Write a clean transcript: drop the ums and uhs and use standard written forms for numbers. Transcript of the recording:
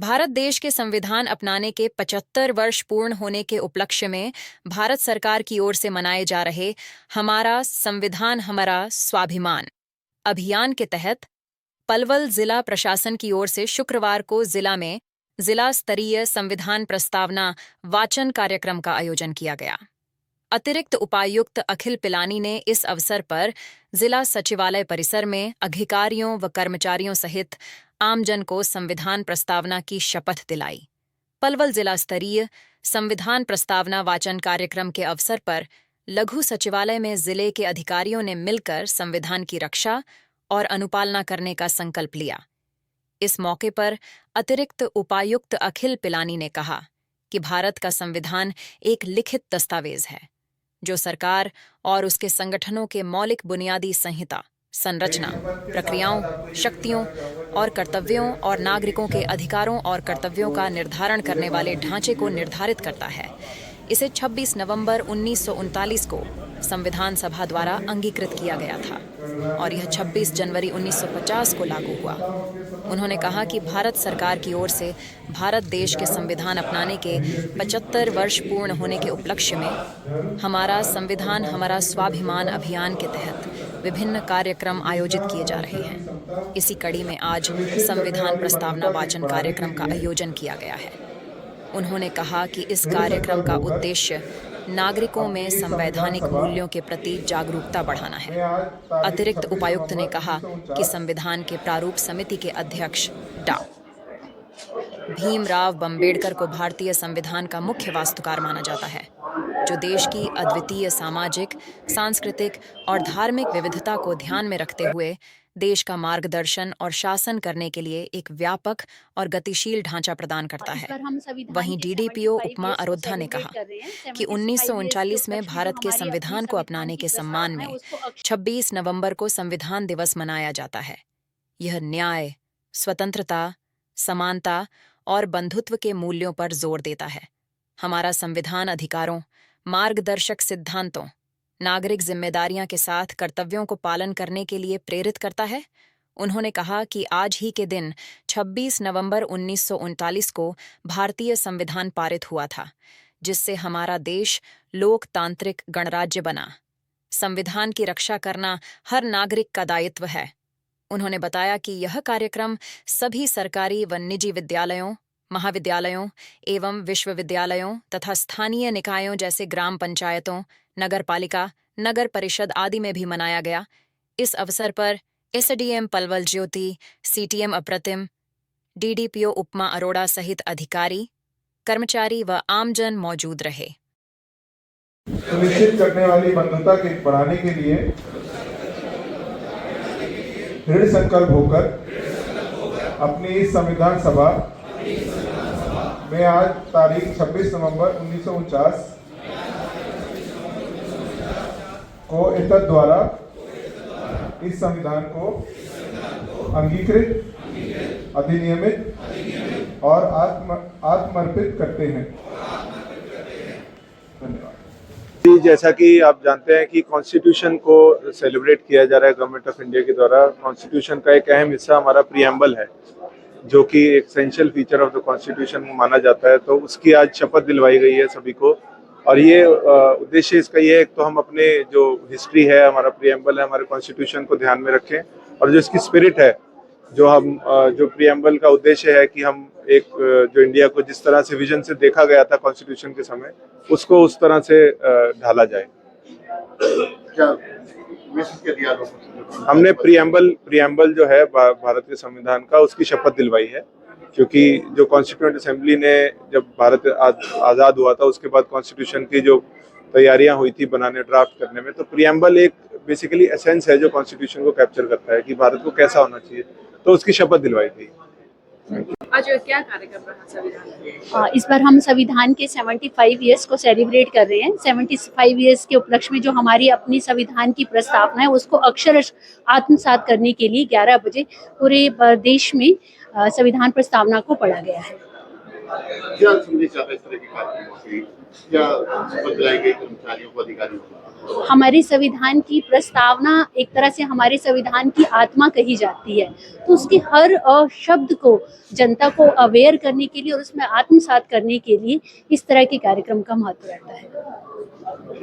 भारत देश के संविधान अपनाने के 75 वर्ष पूर्ण होने के उपलक्ष्य में भारत सरकार की ओर से मनाए जा रहे हमारा संविधान हमारा स्वाभिमान अभियान के तहत पलवल जिला प्रशासन की ओर से शुक्रवार को जिला में जिला स्तरीय संविधान प्रस्तावना वाचन कार्यक्रम का आयोजन किया गया। अतिरिक्त उपायुक्त अखिल पिलानी ने इस अवसर पर जिला सचिवालय परिसर में अधिकारियों व कर्मचारियों सहित आमजन को संविधान प्रस्तावना की शपथ दिलाई। पलवल जिला स्तरीय संविधान प्रस्तावना वाचन कार्यक्रम के अवसर पर लघु सचिवालय में जिले के अधिकारियों ने मिलकर संविधान की रक्षा और अनुपालना करने का संकल्प लिया। इस मौके पर अतिरिक्त उपायुक्त अखिल पिलानी ने कहा कि भारत का संविधान एक लिखित दस्तावेज है जो सरकार और उसके संगठनों के मौलिक बुनियादी संहिता, संरचना, प्रक्रियाओं, शक्तियों और कर्तव्यों और नागरिकों के अधिकारों और कर्तव्यों का निर्धारण करने वाले ढांचे को निर्धारित करता है। इसे 26 नवंबर 1939 को संविधान सभा द्वारा अंगीकृत किया गया था और यह 26 जनवरी 1950 को लागू हुआ। उन्होंने कहा कि भारत सरकार की ओर से भारत देश के संविधान अपनाने के 75 वर्ष पूर्ण होने के उपलक्ष्य में हमारा संविधान हमारा स्वाभिमान अभियान के तहत विभिन्न कार्यक्रम आयोजित किए जा रहे हैं। इसी कड़ी में आज संविधान प्रस्तावना वाचन कार्यक्रम का आयोजन किया गया है। उन्होंने कहा कि इस कार्यक्रम का उद्देश्य नागरिकों में संवैधानिक मूल्यों के प्रति जागरूकता बढ़ाना है। अतिरिक्त उपायुक्त ने कहा कि संविधान के प्रारूप समिति के अध्यक्ष डॉ. भीमराव अम्बेडकर को भारतीय संविधान का मुख्य वास्तुकार माना जाता है, जो देश की अद्वितीय सामाजिक, सांस्कृतिक और धार्मिक विविधता को ध्यान में रखते हुए देश का मार्गदर्शन और शासन करने के लिए एक व्यापक और गतिशील ढांचा प्रदान करता है। वहीं डीडीपीओ उपमा अरोध्या ने कहा कि 1939 में भारत के संविधान को अपनाने के सम्मान में 26 नवंबर को संविधान दिवस मनाया जाता है। यह न्याय, स्वतंत्रता, समानता और बंधुत्व के मूल्यों पर जोर देता है। हमारा संविधान अधिकारों, मार्गदर्शक सिद्धांतों, नागरिक जिम्मेदारियां के साथ कर्तव्यों को पालन करने के लिए प्रेरित करता है। उन्होंने कहा कि आज ही के दिन 26 नवंबर 1939 को भारतीय संविधान पारित हुआ था, जिससे हमारा देश लोकतांत्रिक गणराज्य बना। संविधान की रक्षा करना हर नागरिक का दायित्व है। उन्होंने बताया कि यह कार्यक्रम सभी सरकारी व निजी विद्यालयों, महाविद्यालयों एवं विश्वविद्यालयों तथा स्थानीय निकायों जैसे ग्राम पंचायतों, नगर पालिका, नगर परिषद आदि में भी मनाया गया। इस अवसर पर एसडीएम पलवल ज्योति, सीटीएम अप्रतिम, डीडीपीओ उपमा अरोड़ा सहित अधिकारी, कर्मचारी व आमजन मौजूद रहे। सुनिश्चित करने वाली बंधुता के बढ़ाने के लिए दृढ़ संकल्प होकर अपनी संविधान सभा में आज तारीख 26 नवंबर 1949 को एतद द्वारा इस संविधान को अंगीकृत, अधिनियमित और आत्मर्पित करते हैं। धन्यवाद। जैसा कि आप जानते हैं कि कॉन्स्टिट्यूशन को सेलिब्रेट किया जा रहा है गवर्नमेंट ऑफ इंडिया के द्वारा। कॉन्स्टिट्यूशन का एक अहम हिस्सा हमारा प्रीएम्बल है, जो कि एक essential feature of the constitution माना जाता है। तो उसकी आज शपथ दिलवाई गई है सभी को। और ये उद्देश्य इसका ये है, एक तो हम अपने जो हिस्ट्री है, हमारा प्रीएम्बल है, हमारे कॉन्स्टिट्यूशन को ध्यान में रखें, और जो इसकी स्पिरिट है, जो प्रीएम्बल का उद्देश्य है कि हम एक जो इंडिया को जिस तरह से विजन से देखा गया था कॉन्स्टिट्यूशन के समय, उसको उस तरह से ढाला जाए। क्या दिया हमने प्रीएम्बल जो है भारत के संविधान का, उसकी शपथ दिलवाई है, क्योंकि जो कॉन्स्टिट्यूएंट असेंबली ने जब भारत आज़ाद हुआ था उसके बाद कॉन्स्टिट्यूशन की जो तैयारियां हुई थी बनाने, ड्राफ्ट करने में, तो प्रीएम्बल एक बेसिकली एसेंस है जो कॉन्स्टिट्यूशन को कैप्चर करता है कि भारत को कैसा होना चाहिए, तो उसकी शपथ दिलवाई थी। आज क्या कार्यक्रम रहा संविधान? इस बार हम संविधान के 75 इयर्स को सेलिब्रेट कर रहे हैं। 75 इयर्स के उपलक्ष्य में जो हमारी अपनी संविधान की प्रस्तावना है उसको अक्षरशः आत्मसात करने के लिए 11 बजे पूरे देश में संविधान प्रस्तावना को पढ़ा गया है। क्या संदेश आता है इस तरह के कार्यक्रमों से? क्या शपथ दिलाई गई कर्मचारियों को, अधिकारियों को? हमारे संविधान की प्रस्तावना एक तरह से हमारे संविधान की आत्मा कही जाती है, तो उसके हर शब्द को जनता को अवेयर करने के लिए और उसमें आत्मसात करने के लिए इस तरह के कार्यक्रम का महत्व रहता है।